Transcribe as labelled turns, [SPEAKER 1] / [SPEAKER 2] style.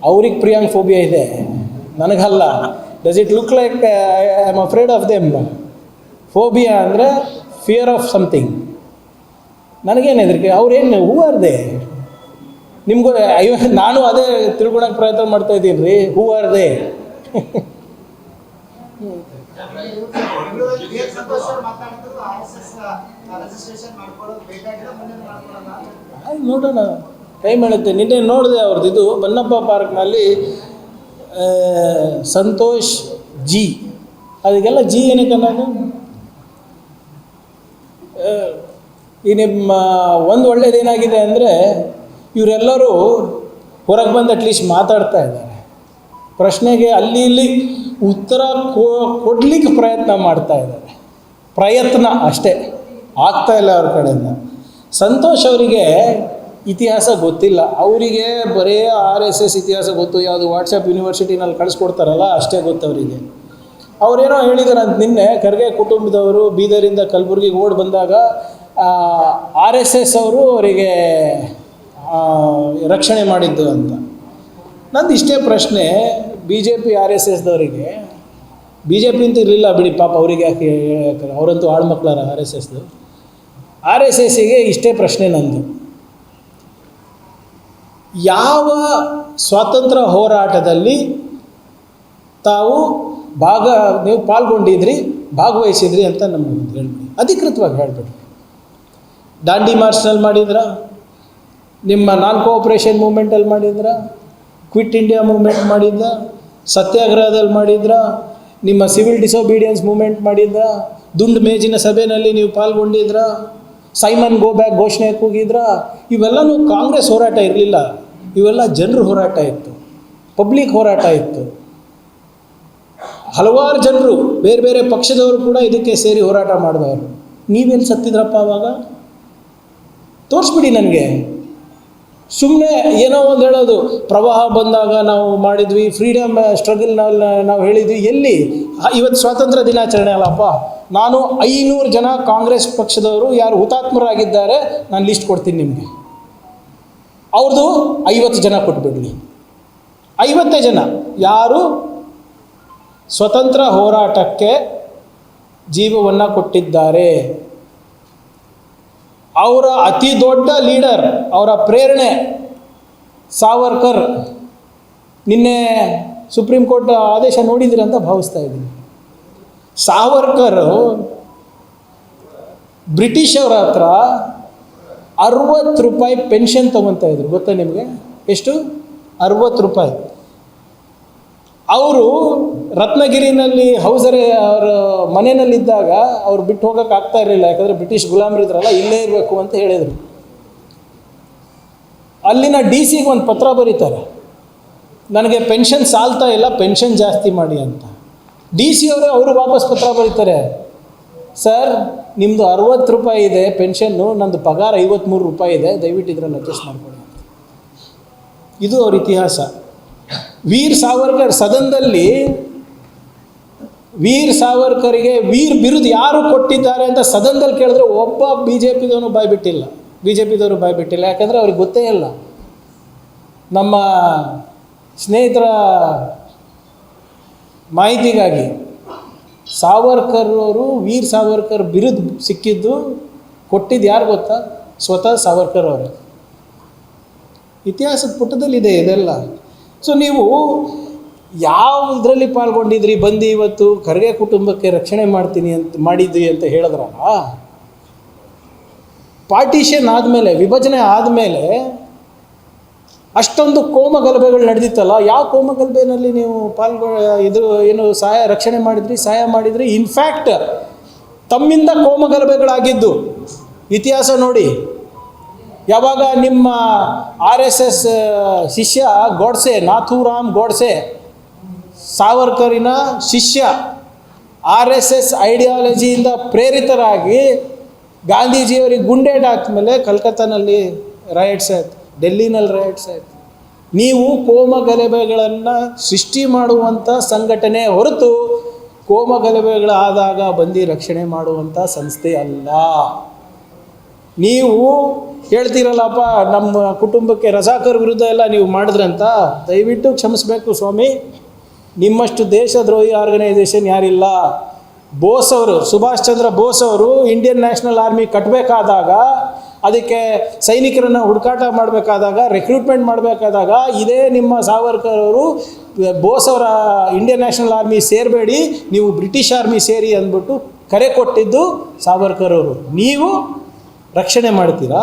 [SPEAKER 1] ಅವ್ರಿಗೆ ಪ್ರಿಯಾಂಕ್ ಫೋಬಿಯಾ ಇದೆ, ನನಗಲ್ಲ. Does it look like I am afraid of them? Phobia ಅಂದರೆ ಫಿಯರ್ ಆಫ್ ಸಮಥಿಂಗ್. ನನಗೇನು ಹೆದರಿಕೆ? ಅವ್ರೇನು ಹೂ ಆರ್ ದೇ? ನಿಮಗೂ ನಾನು ಅದೇ ತಿಳ್ಕೊಳಕ್ಕೆ ಪ್ರಯತ್ನ ಮಾಡ್ತಾ ಇದ್ದೀನಿ ರೀ. Who are they? ನೋಡೋಣ, ಟೈಮ್ ಹೇಳುತ್ತೆ. ನಿನ್ನೆ ನೋಡಿದೆ ಅವ್ರದ್ದು ಇದು ಬನ್ನಪ್ಪ ಪಾರ್ಕ್ನಲ್ಲಿ ಸಂತೋಷ್ ಜಿ, ಅದಕ್ಕೆಲ್ಲ ಜಿ ಏನಕ್ಕೆ ನಾನು ಈ ನಿಮ್ಮ ಒಂದು ಒಳ್ಳೇದೇನಾಗಿದೆ ಅಂದರೆ ಇವರೆಲ್ಲರೂ ಹೊರಗೆ ಬಂದು ಅಟ್ಲೀಸ್ಟ್ ಮಾತಾಡ್ತಾ ಇದ್ದಾರೆ, ಪ್ರಶ್ನೆಗೆ ಅಲ್ಲಿ ಇಲ್ಲಿ ಉತ್ತರ ಕೊಡಲಿಕ್ಕೆ ಪ್ರಯತ್ನ ಮಾಡ್ತಾ ಇದ್ದಾರೆ. ಪ್ರಯತ್ನ ಅಷ್ಟೇ, ಆಗ್ತಾ ಇಲ್ಲ ಅವ್ರ ಕಡೆಯಿಂದ. ಸಂತೋಷ್ ಅವರಿಗೆ ಇತಿಹಾಸ ಗೊತ್ತಿಲ್ಲ, ಅವರಿಗೆ ಬರೀ RSS ಇತಿಹಾಸ ಗೊತ್ತು, ಯಾವುದು ವಾಟ್ಸಪ್ ಯೂನಿವರ್ಸಿಟಿನಲ್ಲಿ ಕಳಿಸ್ಕೊಡ್ತಾರಲ್ಲ ಅಷ್ಟೇ ಗೊತ್ತು ಅವರಿಗೆ. ಅವರೇನೋ ಹೇಳಿದ್ದಾರೆ ಅಂತ ನಿನ್ನೆ, ಖರ್ಗೆ ಕುಟುಂಬದವರು ಬೀದರಿಂದ ಕಲಬುರಗಿಗೆ ಓಡಿ ಬಂದಾಗ RSS ಅವರು ಅವರಿಗೆ ರಕ್ಷಣೆ ಮಾಡಿದ್ದು ಅಂತ. ನಂದು ಇಷ್ಟೇ ಪ್ರಶ್ನೆ, BJP RSSದವರಿಗೆ, BJP ಅಂತ ಇರಲಿಲ್ಲ ಬಿಡಿ ಪಾಪ, ಅವರಿಗೆ ಯಾಕೆ, ಅವರಂತೂ ಆಳ್ಮಕ್ಳಾರ RSSದು. RSSಗೆ ಇಷ್ಟೇ ಪ್ರಶ್ನೆ ನಂದು, ಯಾವ ಸ್ವಾತಂತ್ರ್ಯ ಹೋರಾಟದಲ್ಲಿ ತಾವು ನೀವು ಪಾಲ್ಗೊಂಡಿದ್ರಿ, ಭಾಗವಹಿಸಿದ್ರಿ ಅಂತ ನಮಗೆ ಹೇಳ್ಬಿಡಿ, ಅಧಿಕೃತವಾಗಿ ಹೇಳ್ಬಿಡ್ರಿ. ದಾಂಡಿ ಮಾರ್ಚ್ನಲ್ಲಿ ಮಾಡಿದ್ರ, ನಿಮ್ಮ ನಾನ್ ಕೋಆಪ್ರೇಷನ್ ಮೂಮೆಂಟಲ್ಲಿ ಮಾಡಿದ್ರ, ಕ್ವಿಟ್ ಇಂಡಿಯಾ ಮೂಮೆಂಟ್ ಮಾಡಿದ್ದ, ಸತ್ಯಾಗ್ರಹದಲ್ಲಿ ಮಾಡಿದ್ರ, ನಿಮ್ಮ ಸಿವಿಲ್ ಡಿಸೊಬೀಡಿಯನ್ಸ್ ಮೂಮೆಂಟ್ ಮಾಡಿದ್ರ, ದುಂಡು ಮೇಜಿನ ಸಭೆಯಲ್ಲಿ ನೀವು ಪಾಲ್ಗೊಂಡಿದ್ರ, ಸೈಮನ್ ಗೋ ಬ್ಯಾಕ್ ಘೋಷಣೆ ಕೂಗಿದ್ರ. ಇವೆಲ್ಲನೂ ಕಾಂಗ್ರೆಸ್ ಹೋರಾಟ ಇರಲಿಲ್ಲ, ಇವೆಲ್ಲ ಜನರ ಹೋರಾಟ ಇತ್ತು, ಪಬ್ಲಿಕ್ ಹೋರಾಟ ಇತ್ತು. ಹಲವಾರು ಜನರು ಬೇರೆ ಬೇರೆ ಪಕ್ಷದವರು ಕೂಡ ಇದಕ್ಕೆ ಸೇರಿ ಹೋರಾಟ ಮಾಡಿದವರು. ನೀವೆಲ್ಲಿ ಸತ್ತಿದ್ರಪ್ಪ ಆವಾಗ? ತೋರಿಸ್ಬಿಡಿ ನನಗೆ. ಸುಮ್ಮನೆ ಏನೋ ಒಂದು ಹೇಳೋದು, ಪ್ರವಾಹ ಬಂದಾಗ ನಾವು ಮಾಡಿದ್ವಿ, ಫ್ರೀಡಮ್ ಸ್ಟ್ರಗಲ್ನಲ್ಲಿ ನಾವು ಹೇಳಿದ್ವಿ. ಎಲ್ಲಿ? ಇವತ್ತು ಸ್ವಾತಂತ್ರ್ಯ ದಿನಾಚರಣೆ ಅಲ್ಲಪ್ಪ, ನಾನು 500 ಜನ ಕಾಂಗ್ರೆಸ್ ಪಕ್ಷದವರು ಯಾರು ಹುತಾತ್ಮರಾಗಿದ್ದಾರೆ ನಾನು ಲಿಸ್ಟ್ ಕೊಡ್ತೀನಿ ನಿಮಗೆ, ಅವ್ರದ್ದು 50 ಜನ ಕೊಟ್ಬಿಡ್ಲಿ. 50 ಜನ ಯಾರು ಸ್ವತಂತ್ರ ಹೋರಾಟಕ್ಕೆ ಜೀವವನ್ನು ಕೊಟ್ಟಿದ್ದಾರೆ, ಅವರ ಅತಿ ದೊಡ್ಡ ಲೀಡರ್, ಅವರ ಪ್ರೇರಣೆ ಸಾವರ್ಕರ್. ನಿನ್ನೆ ಸುಪ್ರೀಂ ಕೋರ್ಟ್ ಆದೇಶ ನೋಡಿದಿರಿ ಅಂತ ಭಾವಿಸ್ತಾ ಇದ್ದೀನಿ. ಸಾವರ್ಕರ್ ಬ್ರಿಟಿಷವ್ರ ಹತ್ರ 60 ರೂಪಾಯಿ ಪೆನ್ಷನ್ ತೊಗೊತಾ ಇದ್ರು, ಗೊತ್ತಾ ನಿಮಗೆ? ಎಷ್ಟು? 60 ರೂಪಾಯಿ. ಅವರು ರತ್ನಗಿರಿನಲ್ಲಿ ಹೌಸರೆ ಅವರ ಮನೆಯಲ್ಲಿದ್ದಾಗ ಅವ್ರು ಬಿಟ್ಟು ಹೋಗೋಕೆ ಆಗ್ತಾ ಇರಲಿಲ್ಲ, ಯಾಕಂದರೆ ಬ್ರಿಟಿಷ್ ಗುಲಾಮರಿದ್ರಲ್ಲ, ಇಲ್ಲೇ ಇರಬೇಕು ಅಂತ ಹೇಳಿದರು. ಅಲ್ಲಿನ DC ಒಂದು ಪತ್ರ ಬರೀತಾರೆ, ನನಗೆ ಪೆನ್ಷನ್ ಸಾಲ್ತಾ ಇಲ್ಲ, ಪೆನ್ಷನ್ ಜಾಸ್ತಿ ಮಾಡಿ ಅಂತ. DC ಅವರು ವಾಪಸ್ ಪತ್ರ ಬರೀತಾರೆ, ಸರ್ ನಿಮ್ಮದು 60 ರೂಪಾಯಿ ಇದೆ ಪೆನ್ಷನ್ನು, ನಂದು ಪಗಾರ 53 ರೂಪಾಯಿ ಇದೆ, ದಯವಿಟ್ಟು ಇದರಲ್ಲಿ ಅಡ್ಜಸ್ಟ್ ಮಾಡಿಕೊಡಿ. ಇದು ಅವ್ರ ಇತಿಹಾಸ. ವೀರ್ ಸಾವರ್ಕರ್ ಸದನದಲ್ಲಿ ವೀರ್ ಸಾವರ್ಕರಿಗೆ ವೀರ್ ಬಿರುದು ಯಾರು ಕೊಟ್ಟಿದ್ದಾರೆ ಅಂತ ಸದನದಲ್ಲಿ ಕೇಳಿದ್ರೆ ಒಬ್ಬ BJPದವನು ಬಾಯ್ಬಿಟ್ಟಿಲ್ಲ, BJPದವರು ಬಾಯ್ಬಿಟ್ಟಿಲ್ಲ. ಯಾಕಂದರೆ ಅವ್ರಿಗೆ ಗೊತ್ತೇ ಇಲ್ಲ. ನಮ್ಮ ಸ್ನೇಹಿತರ ಮಾಹಿತಿಗಾಗಿ ಸಾವರ್ಕರ್ ಅವರು, ವೀರ್ ಸಾವರ್ಕರ್ ಬಿರುದು ಸಿಕ್ಕಿದ್ದು ಕೊಟ್ಟಿದ್ದು ಯಾರು ಗೊತ್ತಾ? ಸ್ವತಃ ಸಾವರ್ಕರ್ ಅವರು. ಇತಿಹಾಸದ ಪುಟದಲ್ಲಿದೆ ಇದೆಲ್ಲ. ಸೊ ನೀವು ಯಾವುದರಲ್ಲಿ ಪಾಲ್ಗೊಂಡಿದ್ರಿ, ಬಂದು ಇವತ್ತು ಖರ್ಗೆ ಕುಟುಂಬಕ್ಕೆ ರಕ್ಷಣೆ ಮಾಡಿದ್ವಿ ಅಂತ ಹೇಳಿದ್ರಲ್ಲ. ಪಾರ್ಟಿಷನ್ ಆದಮೇಲೆ, ವಿಭಜನೆ ಆದಮೇಲೆ ಅಷ್ಟೊಂದು ಕೋಮಗಲಭೆಗಳು ನಡೆದಿತ್ತಲ್ಲ, ಯಾವ ಕೋಮಗಲಭೆಯಲ್ಲಿ ನೀವು ಏನು ರಕ್ಷಣೆ ಮಾಡಿದ್ರಿ, ಸಹಾಯ ಮಾಡಿದ್ರಿ? ಇನ್ಫ್ಯಾಕ್ಟ್ ತಮ್ಮಿಂದ ಕೋಮಗಲಭೆಗಳಾಗಿದ್ದು ಇತಿಹಾಸ ನೋಡಿ. ಯಾವಾಗ ನಿಮ್ಮ RSS ಶಿಷ್ಯ ಗೋಡ್ಸೆ, ನಾಥೂರಾಮ್ ಗೋಡ್ಸೆ, ಸಾವರ್ಕರಿನ ಶಿಷ್ಯ, RSS ಐಡಿಯಾಲಜಿಯಿಂದ ಪ್ರೇರಿತರಾಗಿ ಗಾಂಧೀಜಿಯವರಿಗೆ ಗುಂಡೇಟ್ ಹಾಕಿದ್ಮೇಲೆ ಕಲ್ಕತ್ತಾನಲ್ಲಿ ರೈಟ್ಸ್ ಆಯ್ತು, ಡೆಲ್ಲಿನಲ್ಲಿ ರೈಟ್ಸ್ ಆಯಿತು. ನೀವು ಕೋಮಗಲಭೆಗಳನ್ನು ಸೃಷ್ಟಿ ಮಾಡುವಂಥ ಸಂಘಟನೆ ಹೊರತು ಕೋಮಗಲಭೆಗಳಾದಾಗ ಬಂದು ರಕ್ಷಣೆ ಮಾಡುವಂಥ ಸಂಸ್ಥೆ ಅಲ್ಲ. ನೀವು ಹೇಳ್ತೀರಲ್ಲಪ್ಪ ನಮ್ಮ ಕುಟುಂಬಕ್ಕೆ ರಜಾಕರ್ ವಿರುದ್ಧ ಎಲ್ಲ ನೀವು ಮಾಡಿದ್ರಂತ, ದಯವಿಟ್ಟು ಕ್ಷಮಿಸಬೇಕು ಸ್ವಾಮಿ. ನಿಮ್ಮಷ್ಟು ದೇಶದ್ರೋಹಿ ಆರ್ಗನೈಸೇಷನ್ ಯಾರಿಲ್ಲ. ಬೋಸ್ ಅವರು, ಸುಭಾಷ್ ಚಂದ್ರ ಬೋಸ್ ಅವರು ಇಂಡಿಯನ್ ನ್ಯಾಷನಲ್ ಆರ್ಮಿ ಕಟ್ಟಬೇಕಾದಾಗ, ಅದಕ್ಕೆ ಸೈನಿಕರನ್ನು ಹುಡುಕಾಟ ಮಾಡಬೇಕಾದಾಗ, ರಿಕ್ರೂಟ್ಮೆಂಟ್ ಮಾಡಬೇಕಾದಾಗ ಇದೇ ನಿಮ್ಮ ಸಾವರ್ಕರ್ ಅವರು ಬೋಸ್ ಅವರ ಇಂಡಿಯನ್ ನ್ಯಾಷನಲ್ ಆರ್ಮಿ ಸೇರಬೇಡಿ, ನೀವು ಬ್ರಿಟಿಷ್ ಆರ್ಮಿ ಸೇರಿ ಅಂದ್ಬಿಟ್ಟು ಕರೆ ಕೊಟ್ಟಿದ್ದು ಸಾವರ್ಕರ್ ಅವರು. ನೀವು ರಕ್ಷಣೆ ಮಾಡ್ತೀರಾ?